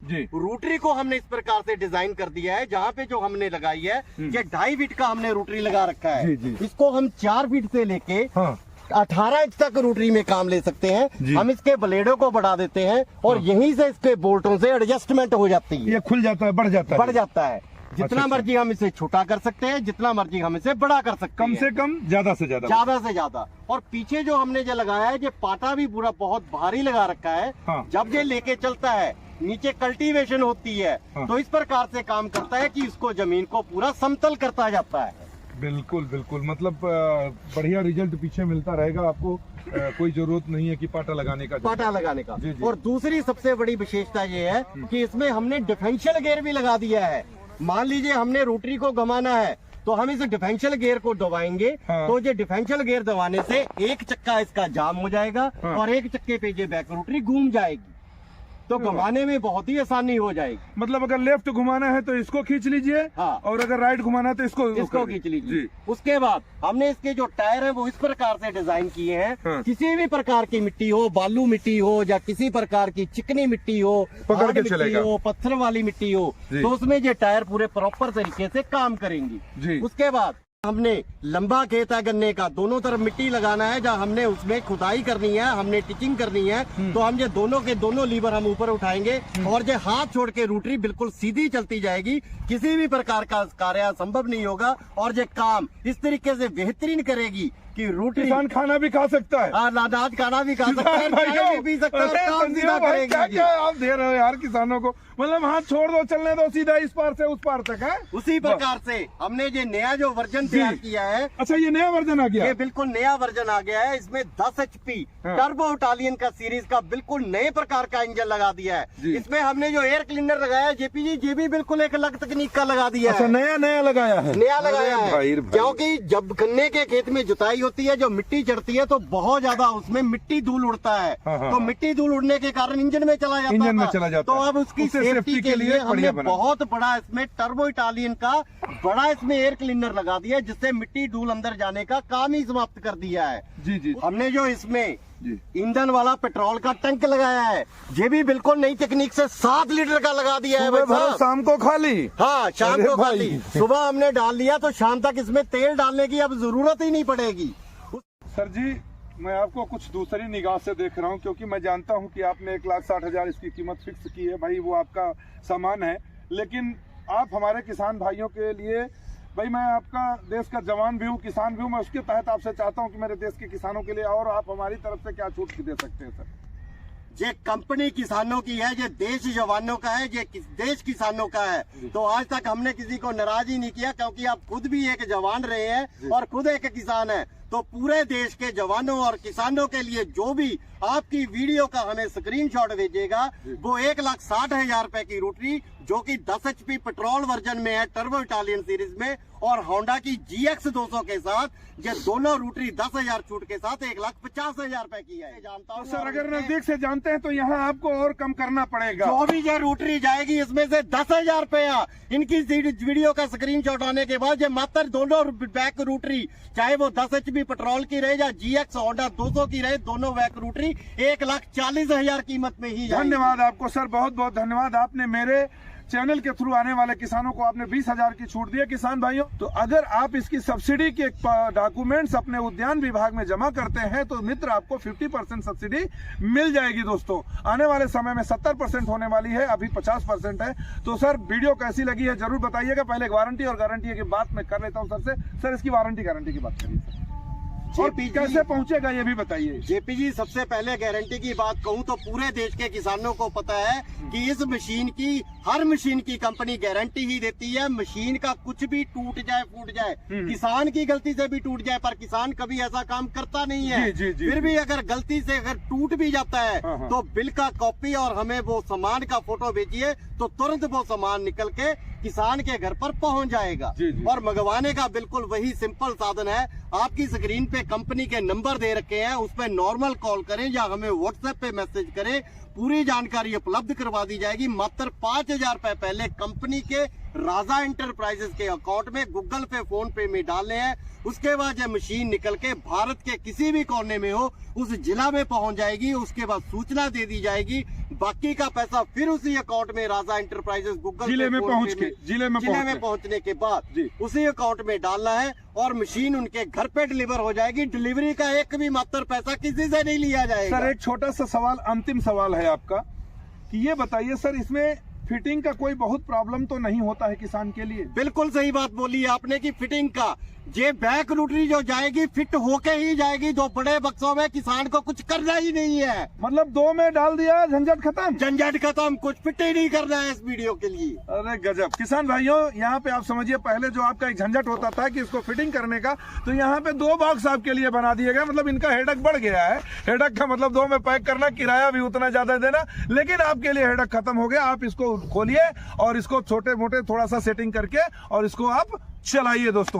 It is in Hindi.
जी। रोटरी को हमने इस प्रकार से डिजाइन कर दिया है, जहाँ पे जो हमने लगाई है ये 2.5 फीट का हमने रोटरी लगा रखा है। जी। इसको हम 4 फीट से लेके हाँ 18 इंच तक रोटरी में काम ले सकते हैं। हम इसके ब्लेडों को बढ़ा देते हैं और यहीं से इसके बोल्टों से एडजस्टमेंट हो जाती है। ये खुल जाता है, बढ़ जाता है। जितना अच्छा। मर्जी हम इसे छोटा कर सकते हैं, जितना मर्जी हम इसे बड़ा कर सकते कम हैं। से कम ज्यादा से ज्यादा। और पीछे जो हमने जो लगाया है ये पाटा भी पूरा बहुत भारी लगा रखा है। हाँ। जब ये लेके चलता है नीचे कल्टीवेशन होती है। हाँ। तो इस प्रकार से काम करता है कि इसको जमीन को पूरा समतल करता जाता है। बिल्कुल बिल्कुल, मतलब बढ़िया रिजल्ट पीछे मिलता रहेगा आपको। कोई जरूरत नहीं है कि पाटा लगाने का। जी। और दूसरी सबसे बड़ी विशेषता ये है कि इसमें हमने डिफरेंशियल गियर भी लगा दिया है। मान लीजिए हमने रोटरी को घुमाना है तो हम इस डिफरेंशियल गियर को दबाएंगे। हाँ। तो ये डिफरेंशियल गियर दबाने से एक चक्का इसका जाम हो जाएगा। हाँ। और एक चक्के पे ये बैक रोटरी घूम जाएगी, तो घुमाने में बहुत ही आसानी हो जाएगी। मतलब अगर लेफ्ट घुमाना है तो इसको खींच लीजिए। हाँ। और अगर राइट घुमाना है तो इसको खींच लीजिए। जी। उसके बाद हमने इसके जो टायर है वो इस प्रकार से डिजाइन किए हैं। हाँ। किसी भी प्रकार की मिट्टी हो, बालू मिट्टी हो या किसी प्रकार की चिकनी मिट्टी हो, पकड़ हार्ड के मिट्टी चलेगा। हो, पत्थर वाली मिट्टी हो, जी। तो उसमें ये टायर पूरे प्रॉपर तरीके से काम करेंगी। जी। उसके बाद हमने लंबा खेत है गन्ने का, दोनों तरफ मिट्टी लगाना है, जहाँ हमने उसमें खुदाई करनी है, हमने टिचिंग करनी है। तो हम ये दोनों के दोनों लीवर हम ऊपर उठाएंगे और ये हाथ छोड़ के रोटरी बिल्कुल सीधी चलती जाएगी। किसी भी प्रकार का कार्य संभव नहीं होगा और ये काम इस तरीके से बेहतरीन करेगी कि रोटरी किसान खाना भी खा सकता है, अनाज खाना भी खा सकता है, चाय भी पी सकता है और काम सीधा करेगी। क्या आप दे रहे हो यार किसानों को। मतलब हाथ छोड़ दो, चलने दो, सीधा इस पार से उस पार तक है। उसी प्रकार से हमने ये नया जो वर्जन तैयार किया है। अच्छा, ये नया वर्जन आ गया। ये बिल्कुल नया वर्जन आ गया है। इसमें 10 HP हाँ। टर्बो इटालियन का सीरीज का बिल्कुल नए प्रकार का इंजन लगा दिया है। इसमें हमने जो एयर क्लीनर लगाया है जेपी जी, ये भी बिल्कुल एक अलग तकनीक का लगा दिया अच्छा, है। नया लगाया है। नया लगाया है भाई। क्योंकि जब गन्ने के खेत में जुताई होती है, जो मिट्टी चढ़ती है तो बहुत ज्यादा उसमें मिट्टी धूल उड़ता है। हाँ। तो मिट्टी धूल उड़ने के कारण इंजन में चला जाता तो अब उसकी सेफ्टी के लिए हमने बहुत बड़ा इसमें टर्बो इटालियन का बड़ा इसमें एयर क्लीनर लगा दिया है, जिससे मिट्टी धूल अंदर जाने का काम ही समाप्त कर दिया है। जी। हमने जो इसमें ईंधन वाला पेट्रोल का टैंक लगाया है, ये भी बिल्कुल नई तकनीक से 7 लीटर का लगा दिया है। भाई शाम को खाली। हाँ, शाम को भाई। खाली। सुबह हमने डाल लिया तो शाम तक इसमें तेल डालने की अब जरूरत ही नहीं पड़ेगी। सर जी, मैं आपको कुछ दूसरी निगाह से देख रहा हूं, क्योंकि मैं जानता हूं कि आपने 1,60,000 इसकी कीमत फिक्स की है। भाई वो आपका सामान है, लेकिन आप हमारे किसान भाइयों के लिए, भाई मैं आपका देश का जवान भी हूँ, किसान भी हूँ, मैं उसके तहत आपसे चाहता हूँ कि मेरे देश के किसानों के लिए और आप हमारी तरफ से क्या छूट दे सकते हैं सर। ये कंपनी किसानों की है, ये देश जवानों का है, ये देश किसानों का है। तो आज तक हमने किसी को नाराज ही नहीं किया, क्योंकि आप खुद भी एक जवान रहे हैं और खुद एक किसान है। तो पूरे देश के जवानों और किसानों के लिए जो भी आपकी वीडियो का हमें स्क्रीनशॉट भेजेगा, वो 1,60,000 रुपए की रोटरी, जो कि 10 HP पेट्रोल वर्जन में है, टर्बो इटालियन सीरीज में, और होंडा की GX 200 के साथ, ये दोनों रोटरी 10,000 छूट के साथ 1,50,000 रुपए की है। जानता हूँ तो सर, अगर नजदीक से जानते हैं तो यहाँ आपको और कम करना पड़ेगा। जो भी ये रोटरी जाएगी इसमें से 10,000 रुपया इनकी वीडियो का स्क्रीनशॉट आने के बाद, ये मात्र दोनों बैक रोटरी, चाहे वो 10 HP पेट्रोल की रहे या GX होंडा 200 की रहे, दोनों बैक रोटरी 1,40,000 कीमत में ही जाएगी। धन्यवाद आपको सर, बहुत बहुत धन्यवाद। आपने मेरे चैनल के थ्रू आने वाले किसानों को आपने 20,000 की छूट दी है। किसान भाइयों, तो अगर आप इसकी सब्सिडी के डॉक्यूमेंट्स अपने उद्यान विभाग में जमा करते हैं तो मित्र आपको 50% सब्सिडी मिल जाएगी। दोस्तों, आने वाले समय में 70% होने वाली है, अभी 50% है। तो सर, वीडियो कैसी लगी है जरूर बताइएगा। पहले वारंटी और गारंटी की बात मैं कर लेता हूँ सर से। सर, इसकी वारंटी गारंटी की बात करिए और कैसे पहुंचेगा ये भी बताइए। जेपी जी, सबसे पहले गारंटी की बात कहूं तो पूरे देश के किसानों को पता है कि इस मशीन की, हर मशीन की कंपनी गारंटी ही देती है। मशीन का कुछ भी टूट जाए, फूट जाए, किसान की गलती से भी टूट जाए, पर किसान कभी ऐसा काम करता नहीं है। जी। फिर भी अगर गलती से अगर टूट भी जाता है तो बिल का कॉपी और हमें वो सामान का फोटो भेजिए, तो तुरंत वो सामान निकल के किसान के घर पर पहुंच जाएगा। और मंगवाने का बिल्कुल वही सिंपल साधन है। आपकी स्क्रीन पे कंपनी के नंबर दे रखे हैं, उस पर नॉर्मल कॉल करें या हमें व्हाट्सएप पे मैसेज करें। पूरी जानकारी उपलब्ध करवा दी जाएगी। मात्र 5,000 रुपए पहले कंपनी के राजा एंटरप्राइजेस के अकाउंट में गूगल पे, फोन पे में डालने हैं। उसके बाद यह मशीन निकल के भारत के किसी भी कोने में हो उस जिला में पहुंच जाएगी। उसके बाद सूचना दे दी जाएगी, बाकी का पैसा फिर उसी अकाउंट में राजा एंटरप्राइजेस गूगल जिले में पहुंच के जिले में पहुंचने के बाद उसी अकाउंट में डालना है और मशीन उनके घर पे डिलीवर हो जाएगी। डिलीवरी का एक भी मात्र पैसा किसी से नहीं लिया जाएगा। सर एक छोटा सा सवाल, अंतिम सवाल है आपका कि ये बताइए सर, इसमें फिटिंग का कोई बहुत प्रॉब्लम तो नहीं होता है किसान के लिए? बिल्कुल सही बात बोली है आपने कि फिटिंग का ये बैक रोटरी जो जाएगी फिट होके ही जाएगी। दो बड़े बक्सों में किसान को कुछ करना ही नहीं है, मतलब 2 में डाल दिया, झंझट खत्म, झंझट खत्म, कुछ फिट ही नहीं करना है इस वीडियो के लिए। अरे गजब। किसान भाइयों यहाँ पे आप समझिए, पहले जो आपका एक झंझट होता था कि इसको फिटिंग करने का, तो यहाँ पे 2 बॉक्स आपके लिए बना दिए गए। मतलब इनका हेडक बढ़ गया है। हेडक का मतलब 2 में पैक करना, किराया भी उतना ज्यादा देना, लेकिन आपके लिए हेडक खत्म हो गया। आप इसको खोलिए और इसको छोटे मोटे थोड़ा सा सेटिंग करके और इसको आप चलाइए दोस्तों।